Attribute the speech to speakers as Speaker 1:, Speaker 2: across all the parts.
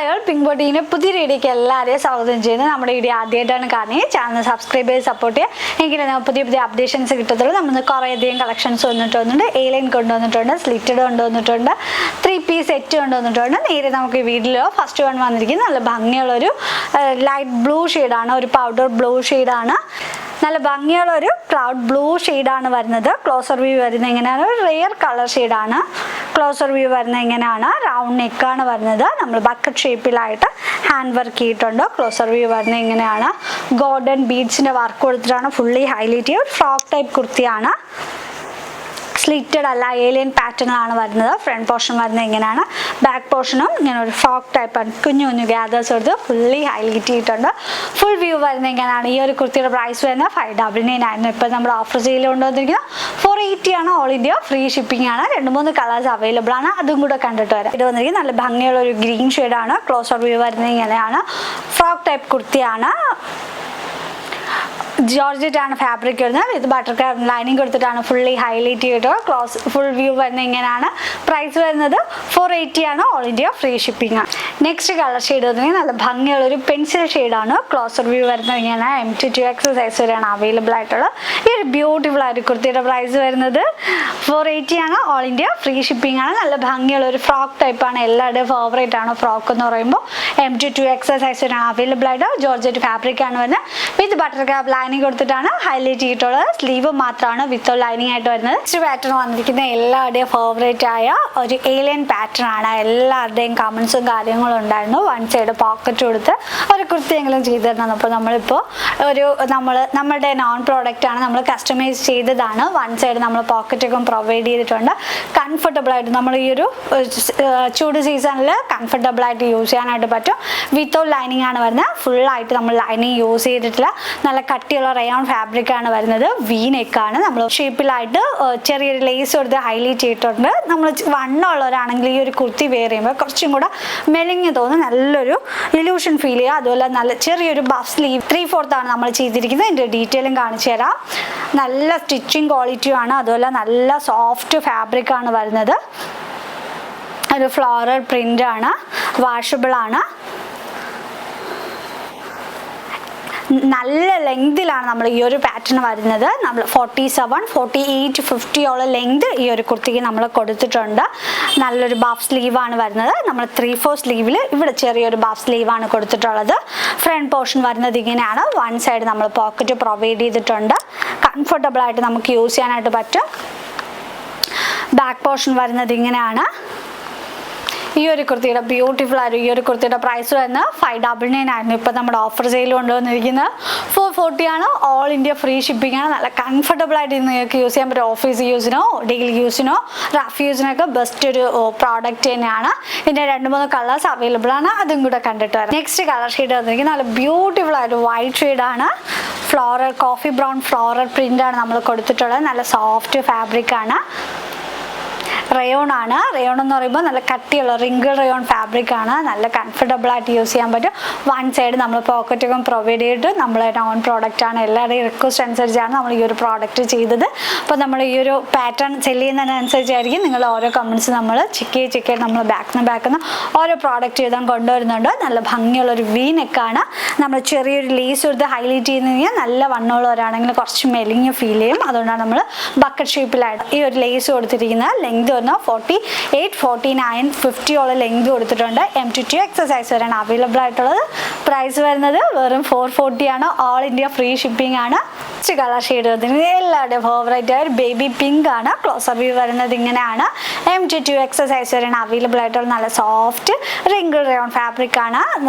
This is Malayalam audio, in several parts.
Speaker 1: ഹായ് ഓൾ, പിങ്ക് ബോട്ടിക്കിൻ്റെ പുതിയ വീഡിയോയ്ക്ക് എല്ലാവരെയും സ്വാഗതം ചെയ്യുന്നത്. നമ്മുടെ വീഡിയോ ആദ്യമായിട്ടാണ് കാണുന്നത്, ചാനൽ സബ്സ്ക്രൈബ് ചെയ്ത് സപ്പോർട്ട് ചെയ്യുക. എങ്കിലും പുതിയ പുതിയ അപ്ഡേഷൻസ് കിട്ടത്തുള്ളൂ. നമ്മൾ കുറേയധികം കളക്ഷൻസ് വന്നിട്ടുണ്ട്. A-line കൊണ്ടുവന്നിട്ടുണ്ട്, സ്ലിറ്റഡ് കൊണ്ടുവന്നിട്ടുണ്ട്, 3 പീസ് സെറ്റ് കൊണ്ടുവന്നിട്ടുണ്ട്. നേരെ നമുക്ക് ഈ വീഡിയോയിൽ ഫസ്റ്റ് വൺ വന്നിരിക്കുന്നത് നല്ല ഭംഗിയുള്ളൊരു ലൈറ്റ് ബ്ലൂ ഷെയ്ഡാണ്, ഒരു പൗഡർ ബ്ലൂ ഷെയ്ഡാണ്. നല്ല ഭംഗിയുള്ള ഒരു ക്ലൗഡ് ബ്ലൂ ഷെയ്ഡാണ് വരുന്നത്. ക്ലോസർ വ്യൂ വരുന്നത് എങ്ങനെയാണ്, ഒരു റെയർ കളർ ഷെയ്ഡാണ്. ക്ലോസർ വ്യൂ വരുന്നത് എങ്ങനെയാണ്, റൗണ്ട് നെക്കാണ് വരുന്നത്. നമ്മൾ ബക്കറ്റ് ഷേപ്പിലായിട്ട് ഹാൻഡ് വർക്ക് ചെയ്തിട്ടുണ്ട്. ക്ലോസർ വ്യൂ വരുന്നത് എങ്ങനെയാണ്, ഗോൾഡൻ ബീഡ്സിൻ്റെ വർക്ക് കൊടുത്തിട്ടാണ് ഫുള്ളി ഹൈലൈറ്റ് ചെയ്യുക. ഫ്രോക്ക് ടൈപ്പ് കുർത്തിയാണ്, സ്ലിറ്റഡ് അല്ല, A-line പാറ്റേണിലാണ് വരുന്നത്. ഫ്രണ്ട് പോർഷൻ വരുന്നത് എങ്ങനെയാണ്, ബാക്ക് പോർഷനും ഇങ്ങനെ ഒരു ഫ്രോക്ക് ടൈപ്പാണ്, കുഞ്ഞു കുഞ്ഞു ഗ്യാദേഴ്സ് എടുത്ത് ഫുള്ളി ഹൈലൈറ്റ് ചെയ്തിട്ടുണ്ട്. ഫുൾ വ്യൂ വരുന്നത് എങ്ങനെയാണ്, ഈ ഒരു കുർത്തിയുടെ പ്രൈസ് വരുന്നത് 599 ആയിരുന്നു. ഇപ്പോൾ നമ്മുടെ ഓഫർ സെയിൽ കൊണ്ടുവന്നിരിക്കുന്നത് 480 ആണ്. ഓൾ ഇന്ത്യ ഫ്രീ ഷിപ്പിംഗ് ആണ്. 2-3 കളേഴ്സ് അവൈലബിൾ ആണ്, അതും കൂടെ കണ്ടിട്ട് വരാം. ഇത് വന്നിരിക്കുന്നത് നല്ല ഭംഗിയുള്ള ഒരു ഗ്രീൻ ഷെയ്ഡാണ്. ക്ലോസർ വ്യൂ വരുന്നത് ഇങ്ങനെയാണ്, ഫ്രോക്ക് ടൈപ്പ് കുർത്തിയാണ്. ജോർജറ്റ് ആണ് ഫാബ്രിക് വരുന്നത്. ഇത് ബട്ടർ ക്രാഫ്റ്റ് ലൈനിങ് കൊടുത്തിട്ടാണ് ഫുള്ളി ഹൈലൈറ്റ് ചെയ്തിട്ട് ഫുൾ വ്യൂ വരുന്നത് ഇങ്ങനെയാണ്. പ്രൈസ് വരുന്നത് 480 ആണ്. ഓൾ ഇന്ത്യ ഫ്രീ ഷിപ്പിംഗ് ആണ്. നെക്സ്റ്റ് കളർ ഷെയ്ഡ് വന്നിട്ട് നല്ല ഭംഗിയുള്ള ഒരു പെൻസിൽ ഷെയ്ഡാണ്. ക്ലോസർ വ്യൂ വരുന്നത് ഇങ്ങനെ M2 സൈസ് വരെയാണ് അവൈലബിൾ ആയിട്ടുള്ളത്. ഈ ഒരു ബ്യൂട്ടിഫുൾ ആയിട്ട് കുർത്തിയുടെ പ്രൈസ് വരുന്നത് 480 ആണ്. ഓൾ ഇന്ത്യ ഫ്രീ ഷിപ്പിംഗ് ആണ്. നല്ല ഭംഗിയുള്ള ഒരു ഫ്രോക്ക് ടൈപ്പാണ്, എല്ലാവരുടെയും ഫേവറേറ്റ് ആണ് ഫ്രോക്ക് എന്ന് പറയുമ്പോൾ. M2 സൈസ് വരെയാണ് അവൈലബിൾ ആയിട്ട്. ജോർജറ്റ് ഫാബ്രിക് ആണ് വരുന്നത്. വിത്ത് ബട്ടർ ക്രാഫ്റ്റ് ലൈനിങ് കൊടുത്തിട്ടാണ് ഹൈലൈറ്റ് ചെയ്തിട്ടുള്ളത്. സ്ലീവ് മാത്രമാണ് വിത്തൗട്ട് ലൈനിങ് ആയിട്ട് വരുന്നത്. നെക്സ്റ്റ് പാറ്റേൺ വന്നിരിക്കുന്ന എല്ലാവരുടെയും ഫേവറേറ്റ് ആയ ഒരു A-line പാറ്റേൺ ആണ്. എല്ലാവരുടെയും കമൻസും കാര്യങ്ങളും ഉണ്ടായിരുന്നു. വൺ സൈഡ് പോക്കറ്റ് കൊടുത്ത് ഒരു കുർത്തിയെങ്കിലും ചെയ്തു തരണം. അപ്പോൾ നമ്മളിപ്പോൾ നമ്മുടെ നോൺ പ്രോഡക്റ്റ് ആണ്, നമ്മൾ കസ്റ്റമൈസ് ചെയ്തതാണ്. വൺ സൈഡ് നമ്മൾ പോക്കറ്റൊക്കെ പ്രൊവൈഡ് ചെയ്തിട്ടുണ്ട്. കംഫർട്ടബിൾ ആയിട്ട് നമ്മൾ ഈ ഒരു ചൂട് സീസണിൽ കംഫർട്ടബിൾ ആയിട്ട് യൂസ് ചെയ്യാനായിട്ട് പറ്റും. വിത്തൗട്ട് ലൈനിങ് ആണ് വരുന്നത്. ഫുള്ളായിട്ട് നമ്മൾ ലൈനിങ് യൂസ് ചെയ്തിട്ടില്ല. നല്ല കട്ടിയുള്ള റയോൺ ഫാബ്രിക് ആണ് വരുന്നത്. വി നെക്കാണ്. നമ്മൾ ഷേപ്പിലായിട്ട് ചെറിയൊരു ലേസ് കൊടുത്ത് ഹൈലൈറ്റ് ചെയ്തിട്ടുണ്ട്. നമ്മൾ വണ്ണമുള്ളവരാണെങ്കിൽ ഈ ഒരു കുർത്തി വെയർ ചെയ്യുമ്പോൾ കുറച്ചും കൂടെ മെലിഞ്ഞ് തോന്നും, നല്ലൊരു ഇലൂഷൻ ഫീൽ ചെയ്യുക. അതുപോലെ നല്ല ചെറിയൊരു ബഫ് സ്ലീവ് 3/4 ആണ് നമ്മൾ ചെയ്തിരിക്കുന്നത്. ഇതിൻ്റെ ഡീറ്റെയിലും കാണിച്ചു തരാം. നല്ല സ്റ്റിച്ചിങ് ക്വാളിറ്റിയാണ്. അതുപോലെ നല്ല സോഫ്റ്റ് ഫാബ്രിക് ആണ് വരുന്നത്. ഒരു ഫ്ലോറൽ പ്രിൻ്റ് ആണ്, വാഷബിൾ ആണ്. നല്ല ലെങ്തിലാണ് നമ്മൾ ഈ ഒരു പാറ്റേൺ വരുന്നത്. നമ്മൾ 47, 48, 50 ലെങ്ത് ഈ ഒരു കുർത്തിക്ക് നമ്മൾ കൊടുത്തിട്ടുണ്ട്. നല്ലൊരു ബാഫ് സ്ലീവാണ് വരുന്നത്. നമ്മൾ 3/4 സ്ലീവിൽ ഇവിടെ ചെറിയൊരു ബാഫ് സ്ലീവാണ് കൊടുത്തിട്ടുള്ളത്. ഫ്രണ്ട് പോർഷൻ വരുന്നത് ഇങ്ങനെയാണ്. വൺ സൈഡ് നമ്മൾ പോക്കറ്റ് പ്രൊവൈഡ് ചെയ്തിട്ടുണ്ട്. കംഫർട്ടബിൾ ആയിട്ട് നമുക്ക് യൂസ് ചെയ്യാനായിട്ട് പറ്റും. ബാക്ക് പോർഷൻ വരുന്നത് ഇങ്ങനെയാണ്. ഈ ഒരു കുർത്തിയുടെ ബ്യൂട്ടിഫുൾ ആയിരുന്നു. ഈ ഒരു കുർത്തിയുടെ പ്രൈസ് വരുന്നത് 599 ആയിരുന്നു. ഇപ്പോൾ നമ്മുടെ ഓഫർ സെയിൽ കൊണ്ടുവന്നിരിക്കുന്നത് 440 ആണ്. ഓൾ ഇന്ത്യ ഫ്രീ ഷിപ്പിംഗ് ആണ്. നല്ല കംഫർട്ടബിൾ ആയിട്ട് നിങ്ങൾക്ക് യൂസ് ചെയ്യാൻ പറ്റും. ഓഫീസ് യൂസിനോ ഡെയിലി യൂസിനോ റഫ് യൂസിനൊക്കെ ബെസ്റ്റ് ഒരു പ്രോഡക്റ്റ് തന്നെയാണ്. ഇതിൻ്റെ 2-3 കളേഴ്സ് അവൈലബിൾ ആണ്, അതും കൂടെ കണ്ടിട്ട് വരാം. നെക്സ്റ്റ് കളർ ഷെയ്ഡ് വന്നിരിക്കുന്നത് നല്ല ബ്യൂട്ടിഫുൾ ആയിട്ട് വൈറ്റ് ഷെയ്ഡാണ്. ഫ്ലോറൽ കോഫി ബ്രൗൺ ഫ്ലോറൽ പ്രിൻ്റാണ് നമ്മൾ കൊടുത്തിട്ടുള്ളത്. നല്ല സോഫ്റ്റ് ഫാബ്രിക് ആണ്. റയോൺ ആണ്. റയോൺ എന്ന് പറയുമ്പോൾ നല്ല കട്ടിയുള്ള റിങ്കിൾ റയോൺ ഫാബ്രിക് ആണ്. നല്ല കംഫർട്ടബിൾ ആയിട്ട് യൂസ് ചെയ്യാൻ പറ്റും. വൺ സൈഡ് നമ്മൾ പോക്കറ്റൊക്കെ പ്രൊവൈഡ് ചെയ്തിട്ട് നമ്മൾ നോൺ പ്രോഡക്റ്റ് ആണ്. എല്ലാവരുടെയും റിക്വസ്റ്റ് അനുസരിച്ചാണ് നമ്മൾ ഈ ഒരു പ്രോഡക്റ്റ് ചെയ്തത്. അപ്പോൾ നമ്മൾ ഈ ഒരു പാറ്റേൺ സെല് ചെയ്യുന്നതിനനുസരിച്ചായിരിക്കും നിങ്ങൾ ഓരോ കമൻസ് നമ്മൾ ചെക്ക് ചെയ്ത് നമ്മൾ ബാക്കിൽ നിന്ന് ഓരോ പ്രോഡക്റ്റ് ചെയ്താൽ കൊണ്ടുവരുന്നുണ്ട്. നല്ല ഭംഗിയുള്ളൊരു വി നെക്കാണ്. നമ്മൾ ചെറിയൊരു ലേസ് കൊടുത്ത് ഹൈലൈറ്റ് ചെയ്യുന്നതിന് നല്ല വണ്ണമുള്ളവരാണെങ്കിൽ കുറച്ച് മെലിഞ്ഞ് ഫീൽ ചെയ്യും. അതുകൊണ്ടാണ് നമ്മൾ ബക്കറ്റ് ഷേപ്പിലായിട്ട് ഈ ഒരു ലേസ് കൊടുത്തിരിക്കുന്നത്. ലെങ്ത് 48, 49, 50 ലെങ്ത് കൊടുത്തിട്ടുണ്ട്. M2 സൈസ് വരെയാണ് അവൈലബിൾ ആയിട്ടുള്ളത്. പ്രൈസ് വരുന്നത് വെറും 440 ആണ്. ഓൾ ഇന്ത്യ ഫ്രീ ഷിപ്പിംഗ് ആണ്. കളർ ഷെയ്ഡ് വരുന്നത് എല്ലാവരുടെയും ഫേവറേറ്റ് ആയ ഒരു ബേബി പിങ്ക് ആണ്. ക്ലോസർ വ്യൂ വരുന്നത് ഇങ്ങനെയാണ്. M2 സൈസ് വരെയാണ് അവൈലബിൾ ആയിട്ടുള്ള നല്ല സോഫ്റ്റ് റിങ്കിൾ റയോൺ ഫാബ്രിക് ആണ്.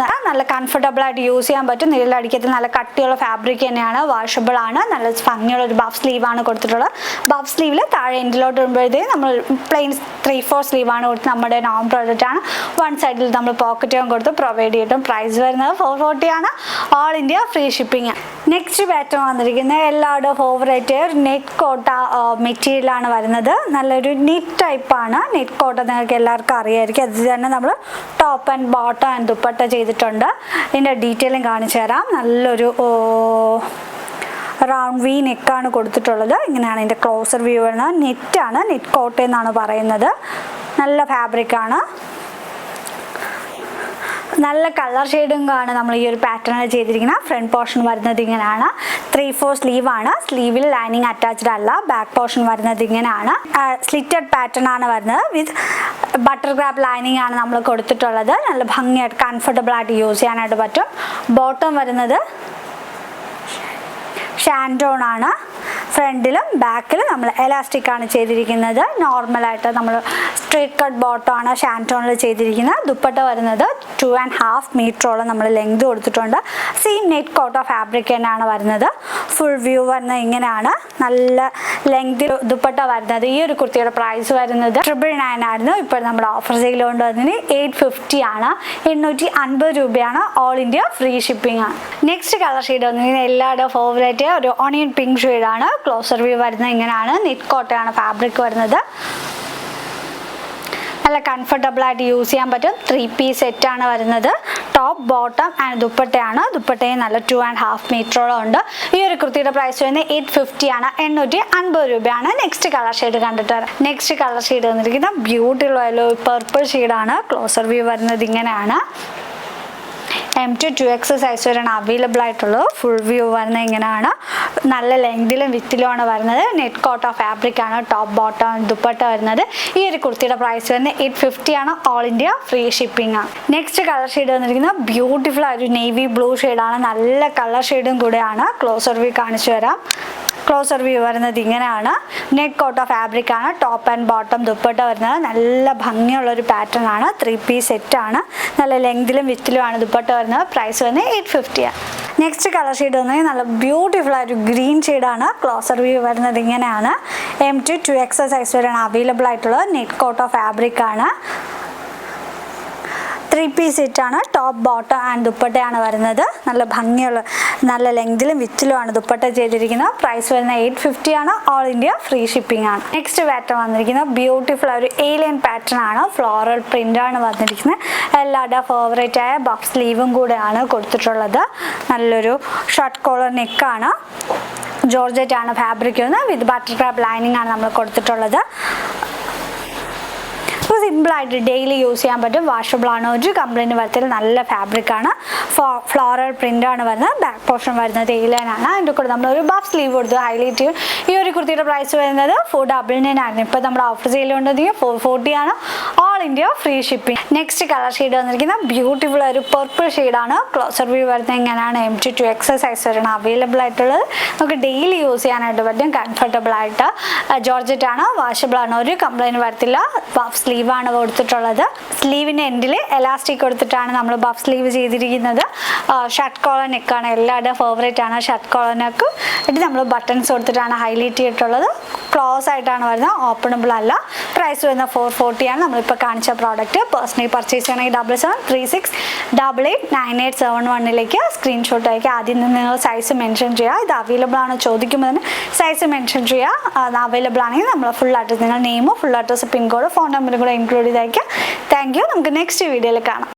Speaker 1: നല്ല കംഫർട്ടബിൾ ആയിട്ട് യൂസ് ചെയ്യാൻ പറ്റും. നിഴലടിക്കത്തിൽ നല്ല കട്ടിയുള്ള ഫാബ്രിക് തന്നെയാണ്. വാഷബിൾ ആണ്. നല്ല ഭംഗിയുള്ള ഒരു ബഫ് സ്ലീവാണ് കൊടുത്തിട്ടുള്ളത്. ബഫ് സ്ലീവിൽ താഴെ എൻഡിലോട്ട് വരുമ്പോഴത്തേക്കും നമ്മൾ പ്ലെയിൻ 3/4 സ്ലീവാണ് കൊടുത്ത് നമ്മുടെ നോൺ പ്രോഡക്റ്റ് ആണ്. വൺ സൈഡിൽ നമ്മൾ പോക്കറ്റും കൊടുത്ത് പ്രൊവൈഡ് ചെയ്തിട്ടും. പ്രൈസ് വരുന്നത് 440 ആണ്. All India free shipping. Next pattern വന്നിരിക്കുന്നത് എല്ലാവരുടെയും ഫേവറേറ്റ് നെറ്റ് കോട്ട മെറ്റീരിയലാണ് വരുന്നത്. നല്ലൊരു നെറ്റ് ടൈപ്പാണ്. നെറ്റ് കോട്ട നിങ്ങൾക്ക് എല്ലാവർക്കും അറിയാമായിരിക്കും. അത് തന്നെ നമ്മൾ top and bottom and dupatta ചെയ്തിട്ടുണ്ട്. ഇതിൻ്റെ ഡീറ്റെയിലും കാണിച്ചു തരാം. നല്ലൊരു റൗണ്ട് വി നെക്കാണ് കൊടുത്തിട്ടുള്ളത്. ഇങ്ങനെയാണ് ഇതിൻ്റെ ക്ലോസർ വ്യൂ വരുന്നത്. നെറ്റാണ്, നെറ്റ് കോട്ട എന്നാണ് പറയുന്നത്. നല്ല ഫാബ്രിക്കാണ്. നല്ല കളർ ഷെയ്ഡിംഗ് ആണ് നമ്മൾ ഈ ഒരു പാറ്റേണിൽ ചെയ്തിരിക്കുന്നത്. ഫ്രണ്ട് പോർഷൻ വരുന്നത് ഇങ്ങനെയാണ്. 3/4 സ്ലീവ് ആണ്. സ്ലീവിൽ ലൈനിങ് അറ്റാച്ച്ഡ് അല്ല. ബാക്ക് പോർഷൻ വരുന്നത് ഇങ്ങനെയാണ്. സ്ലിറ്റഡ് പാറ്റേൺ ആണ് വരുന്നത്. വിത്ത് ബട്ടർ ക്രാപ്പ് ലൈനിങ് ആണ് നമ്മൾ കൊടുത്തിട്ടുള്ളത്. നല്ല ഭംഗിയായിട്ട് കംഫർട്ടബിൾ ആയിട്ട് യൂസ് ചെയ്യാനായിട്ട് പറ്റും. ബോട്ടം വരുന്നത് ഷാൻഡോൺ ആണ്. ഫ്രണ്ടിലും ബാക്കിലും നമ്മൾ എലാസ്റ്റിക് ആണ് ചെയ്തിരിക്കുന്നത്. നോർമലായിട്ട് നമ്മൾ സ്ട്രേറ്റ് കട്ട് ബോട്ടം ആണ് ഷാൻഡോണിൽ ചെയ്തിരിക്കുന്നത്. ദുപ്പട്ട വരുന്നത് 2.5 മീറ്ററോളം നമ്മൾ ലെങ്ത് കൊടുത്തിട്ടുണ്ട്. സെയിം നെറ്റ് കോട്ട ഫാബ്രിക് തന്നെയാണ് വരുന്നത്. ഫുൾ വ്യൂ വരുന്നത് ഇങ്ങനെയാണ്. നല്ല ലെങ്തിൽ ദുപ്പട്ട വരുന്നത്. ഈ ഒരു കുർത്തിയുടെ പ്രൈസ് വരുന്നത് 999 ആയിരുന്നു. ഇപ്പോൾ നമ്മുടെ ഓഫർ സെയിൽ കൊണ്ടുവന്നതിന് 850 ആണ്. 850 രൂപയാണ്. ഓൾ ഇന്ത്യ ഫ്രീ ഷിപ്പിംഗ് ആണ്. നെക്സ്റ്റ് കളർ ഷെയ്ഡ് വന്നിരിക്കുന്നത് എല്ലാവരുടെയും ഫേവറേറ്റ് ഒരു ഓണിയൻ പിങ്ക് ഷെയ്ഡാണ്. ക്ലോസർ വ്യൂ വരുന്നത് ഇങ്ങനെയാണ്. നെറ്റ് കോട്ടയാണ് ഫാബ്രിക് വരുന്നത്. നല്ല കംഫർട്ടബിൾ ആയിട്ട് യൂസ് ചെയ്യാൻ പറ്റും. 3 പീസ് സെറ്റ് ആണ് വരുന്നത്. ടോപ്പ് ബോട്ടം ആൻഡ് ദുപ്പട്ടയാണ്. ദുപ്പട്ടയും നല്ല 2.5 മീറ്ററോളം ഉണ്ട്. ഈ ഒരു കുർത്തിയുടെ പ്രൈസ് വരുന്നത് 850 ആണ്. 850 രൂപയാണ്. നെക്സ്റ്റ് കളർ ഷെയ്ഡ് കണ്ടിട്ട് വരാം. നെക്സ്റ്റ് കളർ ഷെയ്ഡ് വന്നിരിക്കുന്ന ബ്യൂട്ടിഫുൾ ആയ പർപ്പിൾ ഷെയ്ഡാണ്. ക്ലോസർ വ്യൂ വരുന്നത് ഇങ്ങനെയാണ്. M to 2X സൈസ് വരെയാണ് അവൈലബിൾ ആയിട്ടുള്ളത്. ഫുൾ വ്യൂ വരുന്നത് ഇങ്ങനെയാണ്. നല്ല ലെങ്തിലും വിത്തിലുമാണ് വരുന്നത്. നെറ്റ് കോട്ട ഫാബ്രിക് ആണ്. ടോപ്പ് ബോട്ടം ദുപ്പട്ട വരുന്നത്. ഈ ഒരു കുർത്തിയുടെ പ്രൈസ് വരുന്നത് 850 ആണ്. ഓൾ ഇന്ത്യ ഫ്രീ ഷിപ്പിംഗ് ആണ്. നെക്സ്റ്റ് കളർ ഷെയ്ഡ് വന്നിരിക്കുന്നത് ബ്യൂട്ടിഫുൾ ആയ ഒരു നേവി ബ്ലൂ ഷെയ്ഡാണ്. നല്ല കളർ ഷെയ്ഡും കൂടെയാണ്. ക്ലോസർ വ്യൂ കാണിച്ചു തരാം. ക്ലോസർ വ്യൂ വരുന്നത് ഇങ്ങനെയാണ്. നെറ്റ് കോട്ട ഫാബ്രിക് ആണ്. ടോപ്പ് ആൻഡ് ബോട്ടം ദുപ്പട്ട വരുന്നത്. നല്ല ഭംഗിയുള്ളൊരു പാറ്റേൺ ആണ്. 3 പീസ് സെറ്റ് ആണ്. നല്ല ലെങ്തിലും വിത്തിലുമാണ് ദുപ്പട്ട വരുന്നത്. പ്രൈസ് വരുന്നത് 850 ആണ്. നെക്സ്റ്റ് കളർ ഷെയ്ഡ് വന്നത് നല്ല ബ്യൂട്ടിഫുൾ ആയൊരു ഗ്രീൻ ഷെയ്ഡാണ്. ക്ലോസർ വ്യൂ വരുന്നത് ഇങ്ങനെയാണ്. M to 2X സൈസ് വരെയാണ് അവൈലബിൾ ആയിട്ടുള്ളത്. നെറ്റ് കോട്ട ഫാബ്രിക് ആണ്. 3 പീസ് സെറ്റ് ആണ്. ടോപ്പ് ബോട്ടം ആൻഡ് ദുപ്പട്ടയാണ് വരുന്നത്. നല്ല ഭംഗിയുള്ള നല്ല ലെങ്തിലും വിത്തിലുമാണ് ദുപ്പട്ട ചെയ്തിരിക്കുന്നത്. പ്രൈസ് വരുന്നത് 850 ആണ്. ഓൾ ഇന്ത്യ ഫ്രീ ഷിപ്പിംഗ് ആണ്. നെക്സ്റ്റ് പാറ്റേൺ വന്നിരിക്കുന്നത് ബ്യൂട്ടിഫുൾ ഒരു ഏലിയൻ പാറ്റേൺ ആണ്. ഫ്ലോറൽ പ്രിന്റ് ആണ് വന്നിരിക്കുന്നത്. എല്ലാവരുടെ ഫേവറേറ്റ് ആയ ബഫ് സ്ലീവും കൂടെയാണ് കൊടുത്തിട്ടുള്ളത്. നല്ലൊരു ഷോർട്ട് കോളർ നെക്കാണ്. ജോർജറ്റ് ആണ് ഫാബ്രിക് വരുന്നത്. വിത്ത് ബട്ടർ ക്രാപ്പ് ലൈനിങ് ആണ് നമ്മൾ കൊടുത്തിട്ടുള്ളത്. സിമ്പിളായിട്ട് ഡെയിലി യൂസ് ചെയ്യാൻ പറ്റും. വാഷബിൾ ആണ്. ഒരു കംപ്ലൈൻറ്റ് വരത്തിൽ നല്ല ഫാബ്രിക് ആണ്. ഫ്ലോറൽ പ്രിന്റ് ആണ് വരുന്നത്. ബാക്ക് പോർഷൻ വരുന്നത് ഏലൈൻ ആണ്. അതിൻ്റെ കൂടെ നമ്മൾ ഒരു ബഫ് സ്ലീവ് കൊടുത്ത് ഹൈലൈറ്റ് ചെയ്യും. ഈ ഒരു കുർത്തിയുടെ പ്രൈസ് വരുന്നത് 499 ആയിരുന്നു. ഇപ്പോൾ നമ്മുടെ ഓഫർ സെയിൽ കൊണ്ടുവന്നെങ്കിൽ 440 ആണ്. All India free shipping. Next colour shade വന്നിരിക്കുന്ന ബ്യൂട്ടിഫുൾ ഒരു പർപ്പിൾ ഷെയ്ഡാണ്. ക്ലോസർ വ്യൂ വരുന്നത് എങ്ങനെയാണ്. M to 2X സൈസ് വരെയാണ് അവൈലബിൾ ആയിട്ടുള്ളത്. നമുക്ക് ഡെയിലി യൂസ് ചെയ്യാനായിട്ട് പറ്റും. കംഫർട്ടബിൾ ആയിട്ട് ജോർജറ്റ് ആണ്. വാഷബിൾ ആണ്. ഒരു കംപ്ലൈൻറ്റ് വരത്തില്ല. ബഫ് സ്ലീവ് ആണ് കൊടുത്തിട്ടുള്ളത്. സ്ലീവിൻ്റെ എൻഡിൽ എലാസ്റ്റിക് കൊടുത്തിട്ടാണ് നമ്മൾ ബഫ് സ്ലീവ് ചെയ്തിരിക്കുന്നത്. ഷർട്ട് കോളർ നെക്കാണ്. എല്ലാവരുടെയും ഫേവറേറ്റ് ആണ് ഷർട്ട് കോളർ നെക്ക്. എന്നിട്ട് നമ്മൾ ബട്ടൺസ് കൊടുത്തിട്ടാണ് ഹൈലൈറ്റ് ചെയ്തിട്ടുള്ളത്. ക്ലോസ് ആയിട്ടാണ് വരുന്നത്. ഓപ്പണബിൾ അല്ല. പ്രൈസ് വരുന്നത് 440 ആണ്. നമ്മളിപ്പോൾ കാണിച്ച പ്രോഡക്റ്റ് പേഴ്സണലി പർച്ചേസ് ചെയ്യണമെങ്കിൽ 7736889871 സ്ക്രീൻഷോട്ട് അയക്കുക. ആദ്യം നിങ്ങൾ സൈസ് മെൻഷൻ ചെയ്യുക. ഇത് അവൈലബിൾ ആണോ ചോദിക്കുമ്പോൾ തന്നെ സൈസ് മെൻഷൻ ചെയ്യുക. അത് അവൈലബിൾ ആണെങ്കിൽ നമ്മൾ ഫുൾ അഡ്രസ് നിങ്ങൾ നെയിമോ ഫുൾ അഡ്രസ് പിൻകോഡ് ഫോൺ നമ്പറും കൂടെ ഇൻക്ലൂഡ് ചെയ്തയക്കുക. Thank you. നമുക്ക് നെക്സ്റ്റ് വീഡിയോയിൽ കാണാം.